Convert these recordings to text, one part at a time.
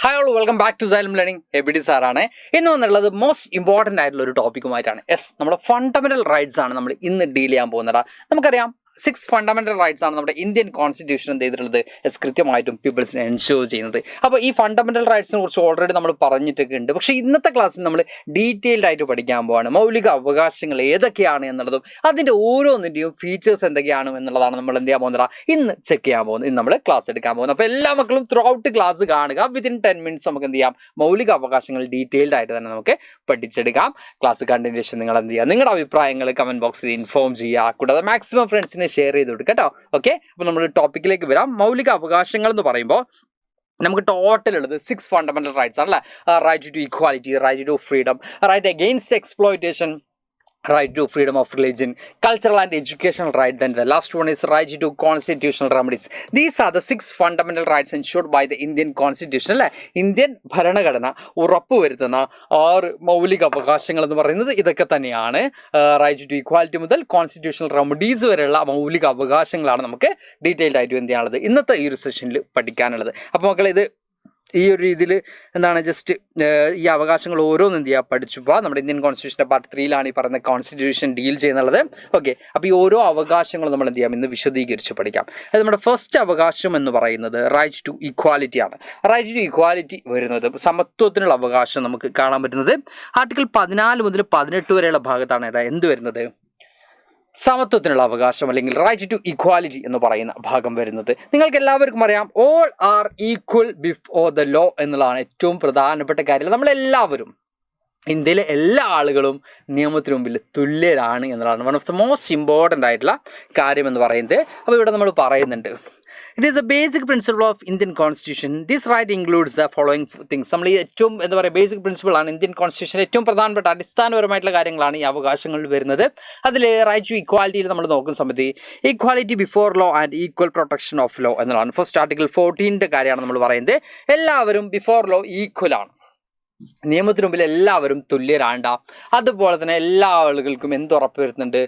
Hi all, welcome back to Xylem learning. ABD സാറാണ്. ഇന്ന് വന്നുള്ളത് most important ആയിട്ടുള്ള ഒരു ടോപ്പിക്കുമായിട്ടാണ്. നമ്മുടെ ഫണ്ടമെന്റൽ റൈറ്റ്സ് ആണ് നമ്മൾ ഇന്ന് ഡീൽ ചെയ്യാൻ പോകുന്നത്. നമുക്കറിയാം 6 ഫണ്ടമെന്റൽ റൈറ്റ്സ് ആണ് നമ്മുടെ ഇന്ത്യൻ കോൺസ്റ്റിറ്റ്യൂഷൻ എന്ത് ചെയ്തിട്ടുള്ളത്, കൃത്യമായിട്ടും പീപ്പിൾസിനെ എൻഷുർ ചെയ്യുന്നത്. അപ്പോൾ ഈ ഫണ്ടമെന്റൽ റൈറ്റ്സിനെ കുറിച്ച് ഓൾറെഡി നമ്മൾ പറഞ്ഞിട്ടൊക്കെ ഉണ്ട്. പക്ഷേ ഇന്നത്തെ ക്ലാസ്സിൽ നമ്മൾ ഡീറ്റെയിൽഡ് ആയിട്ട് പഠിക്കാൻ പോവാണ്. മൗലിക അവകാശങ്ങൾ ഏതൊക്കെയാണ് എന്നുള്ളതും അതിൻ്റെ ഓരോന്നിൻ്റെയും ഫീച്ചേഴ്സ് എന്തൊക്കെയാണ് എന്നുള്ളതാണ് നമ്മൾ എന്ത് ചെയ്യാൻ പോകുന്നത്, ഇന്ന് ചെക്ക് ചെയ്യാൻ പോകുന്നത്, ഇന്ന് നമ്മൾ ക്ലാസ് എടുക്കാൻ പോകുന്നത്. അപ്പോൾ എല്ലാ മക്കളും ത്രൂ ഔട്ട് ക്ലാസ് കാണുക. വിത്തിൻ 10 minutes നമുക്ക് എന്ത് ചെയ്യാം, മൗലിക അവകാശങ്ങൾ ഡീറ്റെയിൽഡ് ആയിട്ട് തന്നെ നമുക്ക് പഠിച്ചെടുക്കാം. ക്ലാസ് കണ്ടതിന് ശേഷം നിങ്ങൾ എന്ത് ചെയ്യുക, നിങ്ങളുടെ അഭിപ്രായങ്ങൾ കമന്റ് ബോക്സിൽ ഇൻഫോം ചെയ്യുക. കൂടാതെ മാക്സിമം ഫ്രണ്ട്സിന് ഷെയർ ചെയ്ത് കൊടുക്കുക കേട്ടോ. ഓക്കെ, അപ്പോൾ നമ്മൾ ടോപ്പിക്കിലേക്ക് വരാം. മൗലിക അവകാശങ്ങൾ എന്ന് പറയുമ്പോൾ നമുക്ക് ടോട്ടൽ ഉള്ളത് 6 ഫണ്ടമെന്റൽ റൈറ്റ്സ് ആണല്ലേ. Right to equality, right to freedom, right against exploitation, right to freedom of religion, cultural and educational right. Then the last one is right to constitutional remedies. These are the 6 fundamental rights ensured by the Indian Constitution. അല്ലേ, Indian ഭരണഘടന ഉറപ്പുവരുത്തുന്ന 6 മൗലിക അവകാശങ്ങൾ എന്ന് പറയുന്നത് ഇതൊക്കെ തന്നെയാണ്. Right to equality മുതൽ കോൺസ്റ്റിറ്റ്യൂഷണൽ റെമഡീസ് വരെയുള്ള മൗലിക അവകാശങ്ങളാണ് നമുക്ക് ഡീറ്റെയിൽഡ് ആയിട്ട് എന്ത് ചെയ്യാനുള്ളത്, ഇന്നത്തെ ഈ ഒരു സെഷനിൽ പഠിക്കാനുള്ളത്. അപ്പോൾ മക്കളെ, ഇത് ഈ ഒരു രീതിയിൽ എന്താണ്, ജസ്റ്റ് ഈ അവകാശങ്ങൾ ഓരോന്നും എന്ത് ചെയ്യുക, പഠിച്ചു പോകാം. നമ്മുടെ ഇന്ത്യൻ കോൺസ്റ്റിറ്റ്യൂഷൻ്റെ പാർട്ട് 3 ഈ പറയുന്ന കോൺസ്റ്റിറ്റ്യൂഷൻ ഡീൽ ചെയ്യുന്നുള്ളത്. ഓക്കെ, അപ്പോൾ ഈ ഓരോ അവകാശങ്ങളും നമ്മൾ എന്ത് ചെയ്യാം, ഇന്ന് വിശദീകരിച്ച് പഠിക്കാം. അത് നമ്മുടെ ഫസ്റ്റ് അവകാശം എന്ന് പറയുന്നത് റൈറ്റ് ടു ഇക്വാലിറ്റി ആണ്. റൈറ്റ് ടു ഇക്വാലിറ്റി വരുന്നത് സമത്വത്തിനുള്ള അവകാശം നമുക്ക് കാണാൻ പറ്റുന്നത് ആർട്ടിക്കിൾ 14 മുതൽ 18 വരെയുള്ള ഭാഗത്താണ് എന്ത് വരുന്നത്, സമത്വത്തിനുള്ള അവകാശം അല്ലെങ്കിൽ റൈറ്റ് ടു ഇക്വാലിറ്റി എന്ന് പറയുന്ന ഭാഗം വരുന്നത്. നിങ്ങൾക്ക് എല്ലാവർക്കും അറിയാം, all are equal before the law എന്നുള്ളതാണ് ഏറ്റവും പ്രധാനപ്പെട്ട കാര്യം. നമ്മളെല്ലാവരും, ഇന്ത്യയിലെ എല്ലാ ആളുകളും നിയമത്തിന് മുമ്പിൽ തുല്യരാണ് എന്നുള്ളതാണ് one of the most important ആയിട്ടുള്ള കാര്യം എന്ന് പറയുന്നത്. അപ്പോൾ ഇവിടെ നമ്മൾ പറയുന്നുണ്ട്, it is a basic principle of Indian constitution. This right includes the following things. നമ്മൾ ഈ ഏറ്റവും എന്താ പറയുക, ബേസിക് പ്രിൻസിപ്പിളാണ് ഇന്ത്യൻ കോൺസ്റ്റിറ്റ്യൂഷൻ. ഏറ്റവും പ്രധാനപ്പെട്ട അടിസ്ഥാനപരമായിട്ടുള്ള കാര്യങ്ങളാണ് ഈ അവകാശങ്ങളിൽ വരുന്നത്. അതിൽ റൈറ്റ് ടു ഇക്വാലിറ്റിയിൽ നമ്മൾ നോക്കുന്ന സമയത്ത് equality before law and equal protection of law എന്നുള്ളതാണ്. ഫസ്റ്റ് ആർട്ടിക്കിൾ 14 കാര്യമാണ് നമ്മൾ പറയുന്നത്. എല്ലാവരും ബിഫോർ ലോ ഈക്വൽ ആണ്, നിയമത്തിന് മുമ്പിൽ എല്ലാവരും തുല്യരാണ്ട. അതുപോലെ തന്നെ എല്ലാ ആളുകൾക്കും എന്തുറപ്പ് വരുന്നുണ്ട്,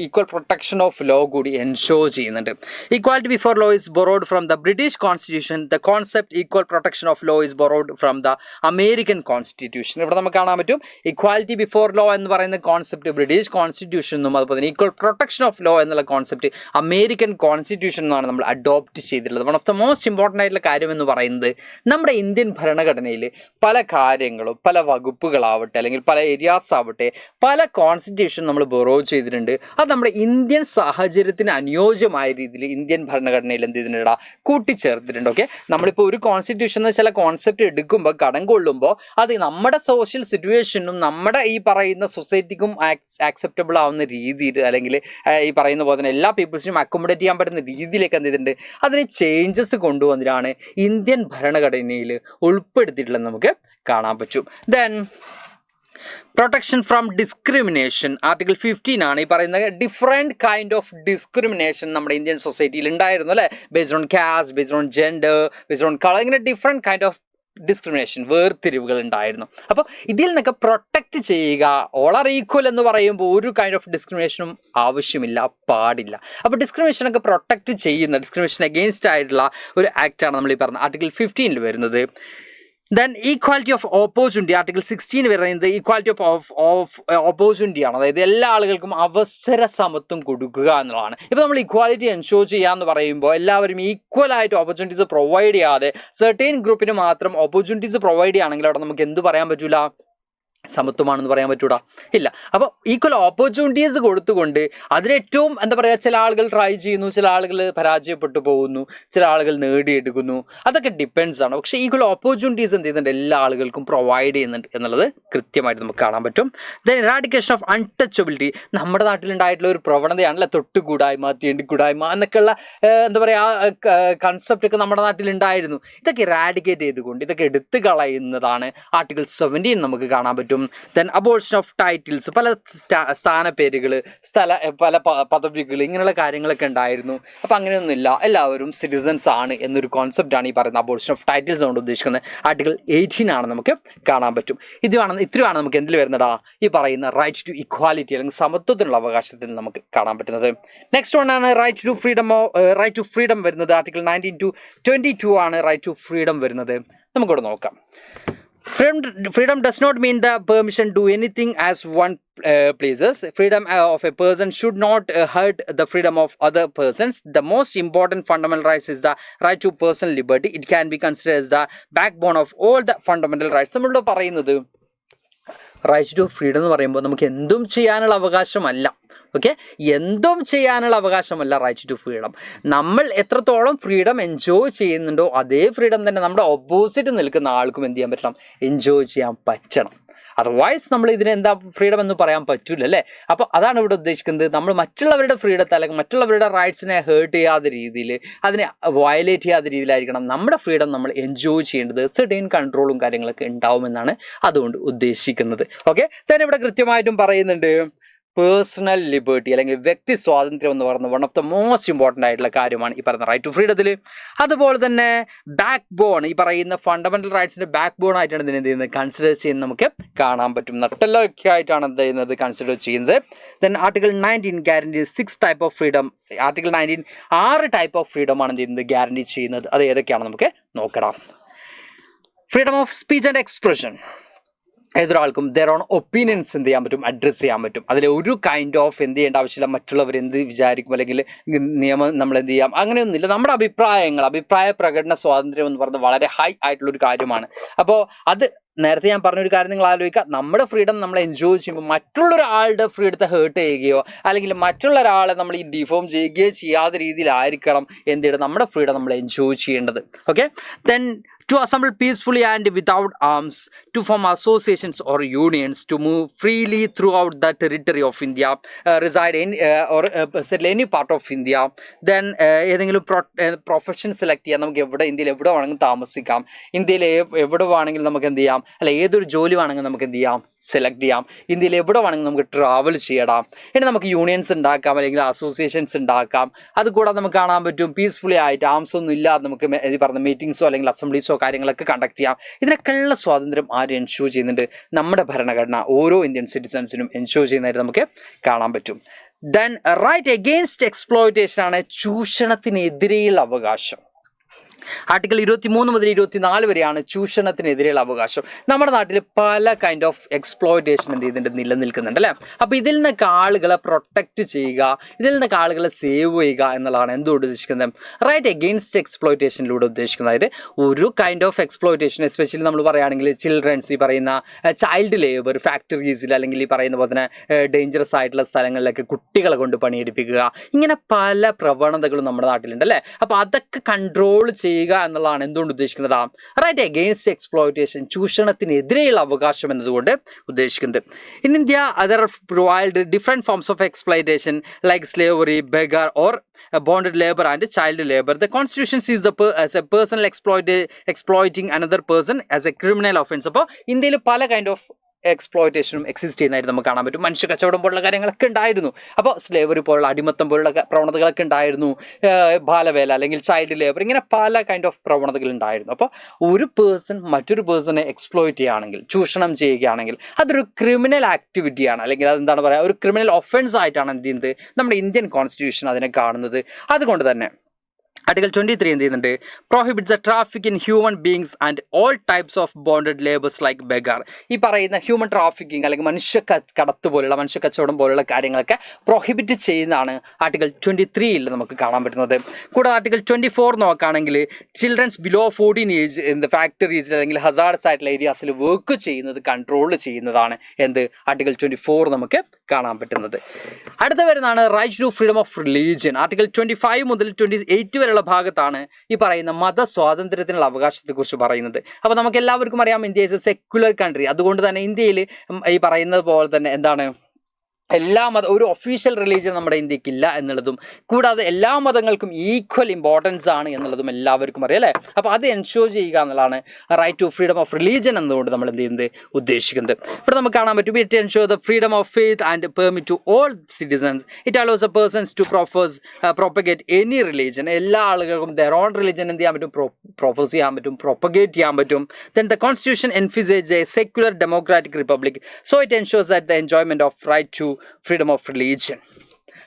ഈക്വൽ പ്രൊട്ടക്ഷൻ ഓഫ് ലോ കൂടി എൻഷുർ ചെയ്യുന്നുണ്ട്. Equality before law is borrowed from the British constitution. The concept equal protection of law is borrowed from the American constitution. ഇവിടെ നമുക്ക് കാണാൻ പറ്റും, ഈക്വാലിറ്റി ബിഫോർ ലോ എന്ന് പറയുന്ന കോൺസെപ്റ്റ് ബ്രിട്ടീഷ് കോൺസ്റ്റിറ്റ്യൂഷനും അതുപോലെ തന്നെ ഈക്വൽ പ്രൊട്ടക്ഷൻ ഓഫ് ലോ എന്നുള്ള കോൺസെപ്റ്റ് അമേരിക്കൻ കോൺസ്റ്റിറ്റ്യൂഷൻ എന്നാണ് നമ്മൾ അഡോപ്റ്റ് ചെയ്തിട്ടുള്ളത്. One of the most important ആയിട്ടുള്ള കാര്യം എന്ന് പറയുന്നത്, നമ്മുടെ ഇന്ത്യൻ ഭരണഘടനയിൽ പല കാര്യങ്ങളും, പല വകുപ്പുകളാവട്ടെ അല്ലെങ്കിൽ പല ഏരിയാസ് ആവട്ടെ, പല കോൺസ്റ്റിറ്റ്യൂഷൻ നമ്മൾ ബൊറോ ചെയ്തിട്ടുണ്ട്. അത് നമ്മുടെ ഇന്ത്യൻ സാഹചര്യത്തിന് അനുയോജ്യമായ രീതിയിൽ ഇന്ത്യൻ ഭരണഘടനയിൽ എന്ത് ചെയ്തിട്ടുണ്ട്, കൂട്ടിച്ചേർത്തിട്ടുണ്ട്. ഓക്കെ, നമ്മളിപ്പോൾ ഒരു കോൺസ്റ്റിറ്റ്യൂഷൻ ചില കോൺസെപ്റ്റ് എടുക്കുമ്പോൾ, കടം കൊള്ളുമ്പോൾ അത് നമ്മുടെ സോഷ്യൽ സിറ്റുവേഷനും നമ്മുടെ ഈ പറയുന്ന സൊസൈറ്റിക്കും ആക്സെപ്റ്റബിൾ ആവുന്ന രീതിയിൽ, അല്ലെങ്കിൽ ഈ പറയുന്ന പോലെ തന്നെ എല്ലാ പീപ്പിൾസിനും അക്കോമഡേറ്റ് ചെയ്യാൻ പറ്റുന്ന രീതിയിലേക്ക് എന്ത് ചെയ്തിട്ടുണ്ട്, അതിന് ചേഞ്ചസ് കൊണ്ടുവന്നിട്ടാണ് ഇന്ത്യൻ ഭരണഘടനയിൽ ഉൾപ്പെടുത്തിയിട്ടുള്ളത് നമുക്ക് കാണാൻ പറ്റും. Then protection from discrimination, article 15 ആണ് ഈ പറയുന്നത്. ഡിഫറെൻറ്റ് കൈൻഡ് ഓഫ് ഡിസ്ക്രിമിനേഷൻ നമ്മുടെ ഇന്ത്യൻ സൊസൈറ്റിയിൽ ഉണ്ടായിരുന്നു അല്ലേ, based on caste, based on gender, based on colour, ഇങ്ങനെ ഡിഫറെൻറ്റ് കൈൻഡ് ഓഫ് ഡിസ്ക്രിമിനേഷൻ, വേർതിരിവുകൾ ഉണ്ടായിരുന്നു. അപ്പോൾ ഇതിൽ നിന്നൊക്കെ പ്രൊട്ടക്റ്റ് ചെയ്യുക. ഓൾ ആർ ഈക്വൽ എന്ന് പറയുമ്പോൾ ഒരു കൈൻഡ് ഓഫ് ഡിസ്ക്രിമിനേഷനും ആവശ്യമില്ല, പാടില്ല. അപ്പോൾ ഡിസ്ക്രിമിനേഷനൊക്കെ പ്രൊട്ടക്റ്റ് ചെയ്യുന്ന, ഡിസ്ക്രിമിനേഷൻ അഗെയിൻസ്റ്റ് ആയിട്ടുള്ള ഒരു ആക്റ്റാണ് നമ്മൾ ഈ പറഞ്ഞ ആർട്ടിക്കിൾ 15 വരുന്നത്. Then equality of opportunity, article 16 പറയുന്നത് ഈക്വാലിറ്റി ഓഫ് ഓപ്പർച്യൂണിറ്റി ആണ്. അതായത് എല്ലാ ആളുകൾക്കും അവസര സമത്വം കൊടുക്കുക എന്നുള്ളതാണ്. ഇപ്പോൾ നമ്മൾ ഈക്വാലിറ്റി എൻഷുർ ചെയ്യാന്ന് പറയുമ്പോൾ എല്ലാവരും ഈക്വൽ ആയിട്ട് ഓപ്പർച്യൂണിറ്റീസ് പ്രൊവൈഡ് ചെയ്യാതെ സെർട്ടൈൻ ഗ്രൂപ്പിന് മാത്രം ഓപ്പർച്യൂണിറ്റീസ് പ്രൊവൈഡ് ചെയ്യുകയാണെങ്കിൽ അവിടെ നമുക്ക് എന്ത് പറയാൻ പറ്റൂല, സമത്വമാണെന്ന് പറയാൻ പറ്റൂടാ, ഇല്ല. അപ്പോൾ ഈക്വൽ ഓപ്പർച്യൂണിറ്റീസ് കൊടുത്തുകൊണ്ട് അതിലേറ്റവും എന്താ പറയുക, ചില ആളുകൾ ട്രൈ ചെയ്യുന്നു, ചില ആളുകൾ പരാജയപ്പെട്ടു പോകുന്നു, ചില ആളുകൾ നേടിയെടുക്കുന്നു, അതൊക്കെ ഡിപ്പെൻഡ്സ് ആണ്. പക്ഷേ ഈക്വൽ ഓപ്പർച്യൂണിറ്റീസ് എന്ത് ചെയ്യുന്നുണ്ട്, എല്ലാ ആളുകൾക്കും പ്രൊവൈഡ് ചെയ്യുന്നുണ്ട് എന്നുള്ളത് കൃത്യമായിട്ട് നമുക്ക് കാണാൻ പറ്റും. ദെൻ ഇറാഡിക്കേഷൻ ഓഫ് അൺടച്ചബിലിറ്റി, നമ്മുടെ നാട്ടിലുണ്ടായിട്ടുള്ള ഒരു പ്രവണതയാണല്ലോ തൊട്ടുകൂടായ്മ, തീണ്ടിക്കൂടായ്മ എന്നൊക്കെയുള്ള എന്താ പറയുക കൺസെപ്റ്റൊക്കെ നമ്മുടെ നാട്ടിലുണ്ടായിരുന്നു. ഇതൊക്കെ ഇറാഡിക്കേറ്റ് ചെയ്തുകൊണ്ട് ഇതൊക്കെ എടുത്തു കളയുന്നതാണ് ആർട്ടിക്കിൾ 17 നമുക്ക് കാണാൻ പറ്റും. ദെൻ അബോളിഷൻ ഓഫ് ടൈറ്റിൽസ്, പല സ്ഥാനപ്പേരുകൾ, പല പദവികൾ, ഇങ്ങനെയുള്ള കാര്യങ്ങളൊക്കെ ഉണ്ടായിരുന്നു. അപ്പോൾ അങ്ങനെയൊന്നുമില്ല, എല്ലാവരും സിറ്റിസൺസ് ആണ് എന്നൊരു കോൺസെപ്റ്റാണ് ഈ പറയുന്ന അബോളിഷൻ ഓഫ് ടൈറ്റിൽസ് കൊണ്ട് ഉദ്ദേശിക്കുന്നത്. ആർട്ടിക്കിൾ 18 ആണ് നമുക്ക് കാണാൻ പറ്റും. ഇത്രയാണ് നമുക്ക് എന്തിൽ വരുന്നതാ, ഈ പറയുന്ന റൈറ്റ് ടു ഇക്വാലിറ്റി അല്ലെങ്കിൽ സമത്വത്തിനുള്ള അവകാശത്തിൽ നമുക്ക് കാണാൻ പറ്റുന്നത്. നെക്സ്റ്റ് വൺ ആണ് റൈറ്റ് ടു ഫ്രീഡം വരുന്നത്. ആർട്ടിക്കിൾ 19 to 22 ആണ് റൈറ്റ് ടു ഫ്രീഡം വരുന്നത്. നമുക്കിവിടെ നോക്കാം. Freedom does not mean the permission to do anything as one pleases. Freedom of a person should not hurt the freedom of other persons. The most important fundamental rights is the right to personal liberty. It can be considered as the backbone of all the fundamental rights. നമ്മളിവിടെ പറയുന്നത് right to freedom എന്ന് പറയുമ്പോൾ നമുക്ക് എന്തും ചെയ്യാനുള്ള അവകാശമല്ല. Okay, എന്തും ചെയ്യാനുള്ള അവകാശമല്ല right to freedom. നമ്മൾ എത്രത്തോളം ഫ്രീഡം എൻജോയ് ചെയ്യുന്നുണ്ടോ അതേ ഫ്രീഡം തന്നെ നമ്മുടെ ഓപ്പോസിറ്റ് നിൽക്കുന്ന ആൾക്കും എന്ത് ചെയ്യാൻ പറ്റണം, എൻജോയ് ചെയ്യാൻ പറ്റണം. അതർവൈസ് നമ്മൾ ഇതിനെ എന്താ ഫ്രീഡം എന്ന് പറയാൻ പറ്റില്ല അല്ലേ. അപ്പോൾ അതാണ് ഇവിടെ ഉദ്ദേശിക്കുന്നത്. നമ്മൾ മറ്റുള്ളവരുടെ ഫ്രീഡത്തെ അല്ലെങ്കിൽ മറ്റുള്ളവരുടെ റൈറ്റ്സിനെ ഹേർട്ട് ചെയ്യാത്ത രീതിയിൽ, അതിനെ വയലേറ്റ് ചെയ്യാത്ത രീതിയിലായിരിക്കണം നമ്മുടെ ഫ്രീഡം നമ്മൾ എൻജോയ് ചെയ്യേണ്ടത്. സെർട്ടൈൻ കൺട്രോളും കാര്യങ്ങളൊക്കെ ഉണ്ടാവുമെന്നാണ് അതുകൊണ്ട് ഉദ്ദേശിക്കുന്നത്. ഓക്കെ, തന്നെ ഇവിടെ കൃത്യമായിട്ടും പറയുന്നുണ്ട് പേഴ്സണൽ ലിബർട്ടി അല്ലെങ്കിൽ വ്യക്തി സ്വാതന്ത്ര്യം എന്ന് പറയുന്നത് one of the most important ആയിട്ടുള്ള കാര്യമാണ് ഈ പറയുന്ന റൈറ്റ് ടു ഫ്രീഡത്തിൽ. അതുപോലെ തന്നെ ബാക്ക് ബോൺ, ഈ പറയുന്ന ഫണ്ടമെൻ്റൽ റൈറ്റ്സിൻ്റെ ബാക്ക് ബോൺ ആയിട്ടാണ് ഇതിനെ എന്ത് ചെയ്യുന്നത്, കൺസിഡർ ചെയ്യുന്നത് നമുക്ക് കാണാൻ പറ്റും. നട്ടെല്ലൊക്കെ ആയിട്ടാണ് എന്ത് ചെയ്യുന്നത്, കൺസിഡർ ചെയ്യുന്നത്. Then article 19 guarantee 6 type of freedom. Article 19 6 type of ഫ്രീഡമാണ് എന്ത് ചെയ്യുന്നത്, ഗ്യാരണ്ടി ചെയ്യുന്നത്. അത് ഏതൊക്കെയാണെന്ന് നമുക്ക് നോക്കണം. Freedom of speech and expression, ഏതൊരാൾക്കും ദെയർ ഓൺ ഒപ്പീനിയൻസ് എന്ത് ചെയ്യാൻ പറ്റും, അഡ്രസ്സ് ചെയ്യാൻ പറ്റും. അതിൽ ഒരു കൈൻഡ് ഓഫ് എന്ത് ചെയ്യേണ്ട ആവശ്യമില്ല, മറ്റുള്ളവർ എന്ത് വിചാരിക്കും അല്ലെങ്കിൽ നിയമം നമ്മൾ എന്ത് ചെയ്യാം, അങ്ങനെയൊന്നുമില്ല. നമ്മുടെ അഭിപ്രായ പ്രകടന സ്വാതന്ത്ര്യം എന്ന് പറയുന്നത് വളരെ ഹൈ ആയിട്ടുള്ളൊരു കാര്യമാണ്. അപ്പോൾ അത് നേരത്തെ ഞാൻ പറഞ്ഞൊരു കാര്യം നിങ്ങൾ ആലോചിക്കുക, നമ്മുടെ ഫ്രീഡം നമ്മൾ എൻജോയ് ചെയ്യുമ്പോൾ മറ്റുള്ളൊരാളുടെ ഫ്രീഡത്തെ ഹേർട്ട് ചെയ്യുകയോ അല്ലെങ്കിൽ മറ്റുള്ള ഒരാളെ നമ്മൾ ഈ ഡിഫോം ചെയ്യുകയോ ചെയ്യാത്ത രീതിയിലായിരിക്കണം എന്ത് ചെയ്യണം, നമ്മുടെ ഫ്രീഡം നമ്മൾ എൻജോയ് ചെയ്യേണ്ടത്. Okay, then to assemble peacefully and without arms, to form associations or unions, to move freely throughout the territory of India, reside in or settle any part of India. Then ഏതെങ്കിലും profession select ചെയ്യാം. നമുക്ക് ഇന്ത്യയിൽ എവിടെ വേണമെങ്കിലും താമസിക്കാം. ഇന്ത്യയിൽ എവിടെ വേണമെങ്കിലും നമുക്ക് എന്ത് ചെയ്യാം, അല്ല ഏതൊരു ജോലി വേണമെങ്കിലും നമുക്ക് എന്ത് ചെയ്യാം, സെലക്ട് ചെയ്യാം. ഇന്ത്യയിൽ എവിടെ വേണമെങ്കിലും നമുക്ക് ട്രാവൽ ചെയ്യണം. ഇനി നമുക്ക് യൂണിയൻസ് ഉണ്ടാക്കാം അല്ലെങ്കിൽ അസോസിയേഷൻസ് ഉണ്ടാക്കാം. അതുകൂടാതെ നമുക്ക് കാണാൻ പറ്റും പീസ്ഫുള്ളി ആയിട്ട് ആംസ് ഒന്നും ഇല്ലാതെ നമുക്ക് ഈ പറഞ്ഞ മീറ്റിംഗ്സോ അല്ലെങ്കിൽ അസംബ്ലീസോ കാര്യങ്ങളൊക്കെ കണ്ടക്ട് ചെയ്യാം. ഇതിനൊക്കെയുള്ള സ്വാതന്ത്ര്യം ആര് എൻഷൂർ ചെയ്യുന്നുണ്ട്, നമ്മുടെ ഭരണഘടന ഓരോ ഇന്ത്യൻ സിറ്റിസൺസിനും എൻഷൂർ ചെയ്യുന്നതായിട്ട് നമുക്ക് കാണാൻ പറ്റും. ദെൻ റൈറ്റ് എഗെയിൻസ്റ്റ് എക്സ്പ്ലോയിറ്റേഷൻ ആണ് ചൂഷണത്തിനെതിരെയുള്ള അവകാശം. ആർട്ടിക്കിൾ 23 മുതൽ 24 വരെയാണ് ചൂഷണത്തിനെതിരെയുള്ള അവകാശം. നമ്മുടെ നാട്ടിൽ പല കൈൻഡ് ഓഫ് എക്സ്പ്ലോയിറ്റേഷൻ എന്ത് ചെയ്യുന്നുണ്ട്, നിലനിൽക്കുന്നുണ്ട് അല്ലേ. അപ്പോൾ ഇതിൽ നിന്നൊക്കെ ആളുകളെ പ്രൊട്ടക്റ്റ് ചെയ്യുക, ഇതിൽ നിന്നൊക്കെ ആളുകളെ സേവ് ചെയ്യുക എന്നുള്ളതാണ് എന്തുകൊണ്ട് ഉദ്ദേശിക്കുന്നത്, റൈറ്റ് എഗെയിൻസ്റ്റ് എക്സ്പ്ലോയിറ്റേഷനിലൂടെ ഉദ്ദേശിക്കുന്നത്. അതായത് ഒരു കൈൻഡ് ഓഫ് എക്സ്പ്ലോയിറ്റേഷൻ, എസ്പെഷ്യലി നമ്മൾ പറയുകയാണെങ്കിൽ ചിൽഡ്രൻസ്, ഈ പറയുന്ന ചൈൽഡ് ലേബർ, ഫാക്ടറീസിൽ അല്ലെങ്കിൽ ഈ പറയുന്ന പോലെ തന്നെ ഡേഞ്ചറസ് ആയിട്ടുള്ള സ്ഥലങ്ങളിലൊക്കെ കുട്ടികളെ കൊണ്ട് പണിയെടുപ്പിക്കുക, ഇങ്ങനെ പല പ്രവണതകളും നമ്മുടെ നാട്ടിലുണ്ട് അല്ലേ. അപ്പോൾ അതൊക്കെ കൺട്രോൾ ചെയ്യുക എന്നുള്ളതാണ് എന്തുകൊണ്ട് ഉദ്ദേശിക്കുന്നത്, റൈറ്റ് എഗെയിൻസ്റ്റ് എക്സ്പ്ലോയിറ്റേഷൻ, ചൂഷണത്തിനെതിരെയുള്ള അവകാശം എന്നതുകൊണ്ട് ഉദ്ദേശിക്കുന്നത്. In India other provide different forms of exploitation like slavery, beggar or bonded labor and child labor. The constitution sees as a person exploiting another person as a criminal offense. അപ്പോൾ ഇന്ത്യയിൽ പല kind of എക്സ്പ്ലോയിറ്റേഷനും exist ചെയ്യുന്നതായിട്ട് നമുക്ക് കാണാൻ പറ്റും. മനുഷ്യ കച്ചവടം പോലുള്ള കാര്യങ്ങളൊക്കെ ഉണ്ടായിരുന്നു. അപ്പോൾ സ്ലേവറി പോലുള്ള അടിമത്തം പോലുള്ള പ്രവണതകളൊക്കെ ഉണ്ടായിരുന്നു. ബാലവേല അല്ലെങ്കിൽ ചൈൽഡ് ലേബർ, ഇങ്ങനെ പല കൈൻഡ് ഓഫ് പ്രവണതകൾ ഉണ്ടായിരുന്നു. അപ്പോൾ ഒരു പേഴ്സൺ മറ്റൊരു പേഴ്സണെ എക്സ്പ്ലോയിറ്റ് ചെയ്യുകയാണെങ്കിൽ, ചൂഷണം ചെയ്യുകയാണെങ്കിൽ അതൊരു ക്രിമിനൽ ആക്ടിവിറ്റിയാണ്, അല്ലെങ്കിൽ അതെന്താണ് പറയുക, ഒരു ക്രിമിനൽ ഒഫൻസ് ആയിട്ടാണ് എന്ത് ചെയ്യുന്നത്, നമ്മുടെ ഇന്ത്യൻ കോൺസ്റ്റിറ്റ്യൂഷൻ അതിനെ കാണുന്നത്. അതുകൊണ്ട് തന്നെ ആർട്ടിക്കിൾ 23 എന്ത് ചെയ്യുന്നുണ്ട്, prohibits the traffic in human beings and all types of bonded labours like begar. ഈ പറയുന്ന ഹ്യൂമൻ ട്രാഫിക്കിംഗ് അല്ലെങ്കിൽ മനുഷ്യ കടത്ത് പോലുള്ള മനുഷ്യ കച്ചവടം പോലുള്ള കാര്യങ്ങളൊക്കെ പ്രോഹിബിറ്റ് ചെയ്യുന്നതാണ് ആർട്ടിക്കിൾ 23 നമുക്ക് കാണാൻ പറ്റുന്നത്. കൂടാതെ ആർട്ടിക്കിൾ 24 നോക്കുകയാണെങ്കിൽ children's below 14 age in the factories അല്ലെങ്കിൽ ഹസാർഡ്സ് ആയിട്ടുള്ള ഏരിയാസിൽ വർക്ക് ചെയ്യുന്നത് കൺട്രോൾ ചെയ്യുന്നതാണ് എന്ത്, ആർട്ടിക്കിൾ 24 നമുക്ക് കാണാൻ പറ്റുന്നത്. അടുത്ത വരുന്നതാണ് right to freedom of religion. Article 25 മുതൽ 28 വരെയുള്ള ഭാഗത്താണ് ഈ പറയുന്ന മതസ്വാതന്ത്ര്യത്തിനുള്ള അവകാശത്തെക്കുറിച്ച് പറയുന്നത്. അപ്പോൾ നമുക്ക് എല്ലാവർക്കും അറിയാം India is A secular country. അതുകൊണ്ട് തന്നെ ഇന്ത്യയിൽ ഈ പറയുന്നത് പോലെ തന്നെ എന്താണ്, ഒരു ഒഫീഷ്യൽ റിലീജിയൻ നമ്മുടെ ഇന്ത്യക്കില്ല എന്നുള്ളതും, കൂടാതെ എല്ലാ മതങ്ങൾക്കും ഈക്വൽ ഇമ്പോർട്ടൻസ് ആണ് എന്നുള്ളതും എല്ലാവർക്കും അറിയാം അല്ലേ. അപ്പോൾ അത് എൻഷുർ ചെയ്യുക എന്നുള്ളതാണ് right to freedom of religion എന്നതുകൊണ്ട് നമ്മൾ എന്ത് ചെയ്യുന്നത്, ഉദ്ദേശിക്കുന്നത്. ഇവിടെ നമുക്ക് കാണാൻ പറ്റും, it ensure the freedom of faith and permit to all citizens. It allows a persons to propagate any religion. എല്ലാ ആളുകൾക്കും ദെയർ ഓൺ റിലീജിയൻ എന്ത് ചെയ്യാൻ പറ്റും, പ്രൊഫസ് ചെയ്യാൻ പറ്റും, പ്രൊപ്പഗേറ്റ് ചെയ്യാൻ പറ്റും. Then the constitution envisages a secular democratic republic, so it ensures that the enjoyment of right to freedom of religion.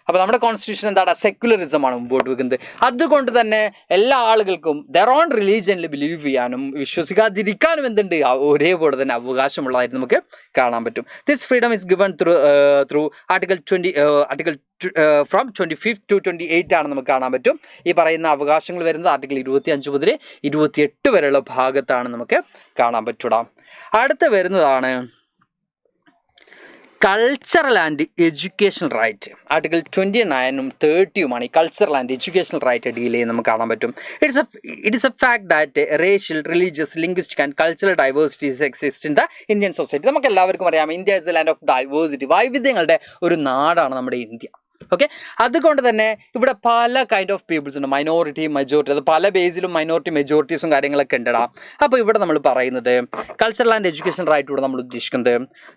അപ്പോൾ നമ്മുടെ കോൺസ്റ്റിറ്റ്യൂഷൻ എന്താണ്? സെക്യുലറിസമാണ് മുമ്പോട്ട് വെക്കുന്നത്. അതുകൊണ്ട് തന്നെ എല്ലാ ആളുകൾക്കും ദെയർ ഓൺ റിലീജിയനിൽ ബിലീവ് ചെയ്യാനും വിശ്വസിക്കാതിരിക്കാനും എന്തുണ്ട്? ഒരേപോലെ തന്നെ അവകാശമുള്ളതായിട്ട് നമുക്ക് കാണാൻ പറ്റും. This freedom is given through article 25 from 25 to 28 ആണ് നമുക്ക് കാണാൻ പറ്റും. ഈ പറയുന്ന അവകാശങ്ങൾ വരുന്നത് ആർട്ടിക്കിൾ 25 മുതൽ 28 വരെയുള്ള ഭാഗത്താണ് നമുക്ക് കാണാൻ പറ്റൂടാ. അടുത്ത വരുന്നതാണ് cultural and educational right. Article 29 30 ഈ cultural and educational right deal ചെയ്യുന്നത് നമുക്ക് കാണാൻ പറ്റും. It is a fact that racial, religious, linguistic and cultural diversities exist in the Indian society. നമുക്ക് എല്ലാവർക്കും അറിയാം, India is a land of diversity. വൈവിധ്യങ്ങളുടെ ഒരു നാടാണ് നമ്മുടെ ഇന്ത്യ. ഓക്കെ, അതുകൊണ്ട് തന്നെ ഇവിടെ പല കൈൻഡ് ഓഫ് പീപ്പിൾസ് ഉണ്ട്, മൈനോറിറ്റി, മെജോറിറ്റി. അത് പല ബേസിലും മൈനോറിറ്റി, മെജോറിറ്റീസും കാര്യങ്ങളൊക്കെ ഉണ്ടടാ. അപ്പോൾ ഇവിടെ നമ്മൾ പറയുന്നത് കൾച്ചറൽ ആൻഡ് എഡ്യൂക്കേഷൻ റൈറ്റ് ഇവിടെ നമ്മൾ ഉദ്ദേശിക്കുന്നത്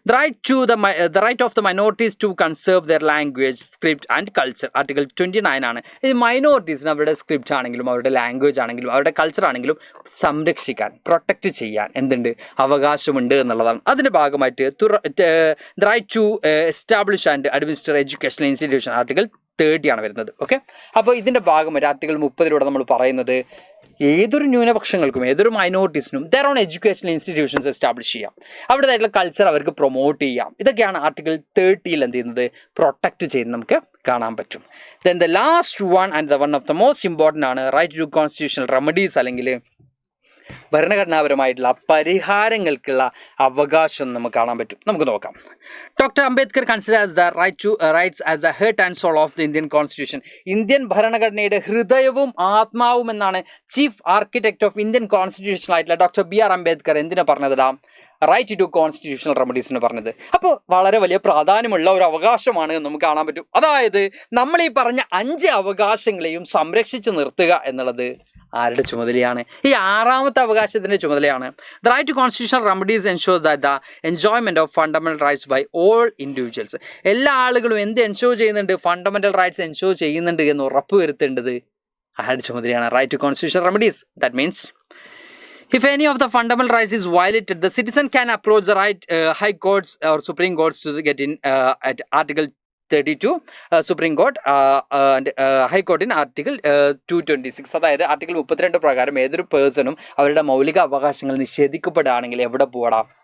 the right of the minorities to conserve their language, script and culture. Article 29 ആണ്. ഇത് മൈനോറിറ്റീസിന് അവരുടെ സ്ക്രിപ്റ്റ് ആണെങ്കിലും അവരുടെ ലാംഗ്വേജ് ആണെങ്കിലും അവരുടെ കൾച്ചർ ആണെങ്കിലും സംരക്ഷിക്കാൻ, പ്രൊട്ടക്റ്റ് ചെയ്യാൻ എന്തുണ്ട്? അവകാശമുണ്ട് എന്നുള്ളതാണ്. അതിൻ്റെ ഭാഗമായിട്ട് the right to establish and administer educational institution article 30 ആണ് വരുന്നത്. ഓക്കെ, അപ്പോൾ ഇതിൻ്റെ ഭാഗമായിട്ട് ആർട്ടിക്കിൾ 30 നമ്മൾ പറയുന്നത് ഏതൊരു ന്യൂനപക്ഷങ്ങൾക്കും ഏതൊരു മൈനോറിറ്റീസിനും their own educational institutions establish ചെയ്യാം, അവിടേതായിട്ടുള്ള കൾച്ചർ അവർക്ക് പ്രൊമോട്ട് ചെയ്യാം. ഇതൊക്കെയാണ് ആർട്ടിക്കിൾ 30 എന്ത് ചെയ്യുന്നത്? പ്രൊട്ടക്റ്റ് ചെയ്യുന്നത് നമുക്ക് കാണാൻ പറ്റും. Then the last one and one of the most important ആണ് റൈറ്റ് ടു കോൺസ്റ്റിറ്റ്യൂഷണൽ റെമഡീസ്, അല്ലെങ്കിൽ ഭരണഘടനാപരമായിട്ടുള്ള പരിഹാരങ്ങൾക്കുള്ള അവകാശം നമുക്ക് കാണാൻ പറ്റും. നമുക്ക് നോക്കാം. Doctor Ambedkar considers the rights as a heart and soul of the Indian constitution. Indian ഭരണഘടനയുടെ ഹൃദയവും ആത്മാവും എന്നാണ് chief architect of Indian constitution ആയിട്ടുള്ള ഡോക്ടർ BR അംബേദ്കർ എന്തിനാ പറഞ്ഞതാ? റൈറ്റ് ടു കോൺസ്റ്റിറ്റ്യൂഷണൽ റെമഡീസിന് പറഞ്ഞത്. അപ്പോൾ വളരെ വലിയ പ്രാധാന്യമുള്ള ഒരു അവകാശമാണ് നമുക്ക് കാണാൻ പറ്റും. അതായത് നമ്മൾ ഈ പറഞ്ഞ 5 അവകാശങ്ങളെയും സംരക്ഷിച്ച് നിർത്തുക എന്നുള്ളത് ആരുടെ ചുമതലയാണ്? ഈ 6ാമത്തെ അവകാശത്തിൻ്റെ ചുമതലയാണ്. The right to constitutional remedies ensures that the enjoyment of fundamental rights by all individuals. എല്ലാ ആളുകളും എന്ത് എൻഷോർ ചെയ്യുന്നുണ്ട്? ഫണ്ടമെൻ്റൽ റൈറ്റ്സ് എൻഷോർ ചെയ്യുന്നുണ്ട് എന്ന് ഉറപ്പ് വരുത്തേണ്ടത് ആരുടെ ചുമതലയാണ്? Right to constitutional remedies. That means if any of the fundamental rights is violated, the citizen can approach the high courts or Supreme Courts to get in at Article 32 Supreme Court and High Court in Article 226. അതായത് article 32 പ്രകാരം ഏതൊരു പേഴ്സണും അവരുടെ മൗലിക അവകാശങ്ങൾ നിഷേധിക്കപ്പെടുകയാണെങ്കിൽ എവിടെ പോകണം?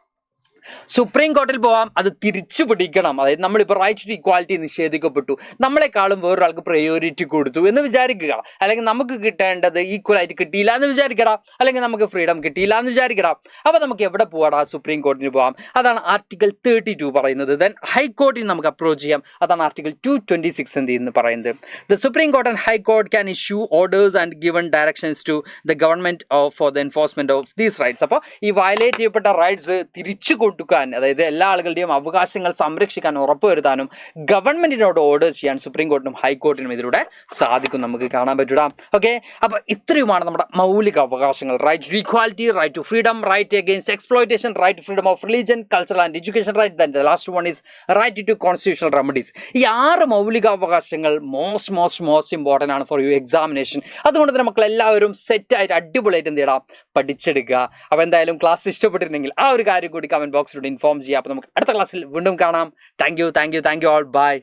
Supreme കോർട്ടിൽ പോവാം. അത് തിരിച്ചു പിടിക്കണം. അതായത് നമ്മളിപ്പോൾ റൈറ്റ് ടു ഇക്വാലിറ്റി നിഷേധിക്കപ്പെട്ടു, നമ്മളെക്കാളും വേറൊരാൾക്ക് പ്രയോറിറ്റി കൊടുത്തു എന്ന് വിചാരിക്കുക, അല്ലെങ്കിൽ നമുക്ക് കിട്ടേണ്ടത് ഈക്വലായിട്ട് കിട്ടിയില്ല എന്ന് വിചാരിക്കടാ, അല്ലെങ്കിൽ നമുക്ക് ഫ്രീഡം കിട്ടിയില്ല എന്ന് വിചാരിക്കടാ. അപ്പോൾ നമുക്ക് എവിടെ പോവാടാ? സുപ്രീം കോർട്ടിന് പോവാം. അതാണ് ആർട്ടിക്കിൾ 32 പറയുന്നത്. ദെൻ ഹൈക്കോർട്ടിൽ നമുക്ക് അപ്രോച്ച് ചെയ്യാം. അതാണ് ആർട്ടിക്കിൾ 226 എന്ന് പറയുന്നത്. The supreme court and high court can issue orders and given directions to the government for the enforcement of these rights. അപ്പോൾ ഈ വയലേറ്റ് ചെയ്യപ്പെട്ട റൈറ്റ്സ് തിരിച്ചു കൊടുക്കാൻ, അതായത് എല്ലാ ആളുകളുടെയും അവകാശങ്ങൾ സംരക്ഷിക്കാൻ ഉറപ്പുവരുത്താനും ഗവൺമെന്റിനോട് ഓർഡർ ചെയ്യാൻ സുപ്രീം കോർട്ടിനും ഹൈക്കോർട്ടിനും ഇതിലൂടെ സാധിക്കും, നമുക്ക് കാണാൻ പറ്റൂടാ. ഓക്കെ, അപ്പോൾ ഇത്രയുമാണ് നമ്മുടെ മൗലിക അവകാശങ്ങൾ. Right to equality, right to freedom, right against exploitation, right to freedom of religion, cultural and education right. Then the last one is right to constitutional remedies. ഈ 6 മൗലിക അവകാശങ്ങൾ മോസ്റ്റ് ഇമ്പോർട്ടൻ്റ് ആണ് ഫോർ യു എക്സാമിനേഷൻ. അതുകൊണ്ട് തന്നെ മക്കൾ എല്ലാവരും സെറ്റായിട്ട് അടിപൊളിയായിട്ട് എന്ത് ചെയ്യണം? പഠിച്ചെടുക്കുക. അപ്പോൾ എന്തായാലും ക്ലാസ് ഇഷ്ടപ്പെട്ടിരുന്നെങ്കിൽ ആ ഒരു കാര്യം കൂടി കമന്റ് ബോക്സിലൂടെ ഇൻഫോം ചെയ്യുക. അപ്പോൾ നമുക്ക് അടുത്ത ക്ലാസ്സിൽ വീണ്ടും കാണാം. Thank you all. ബൈ.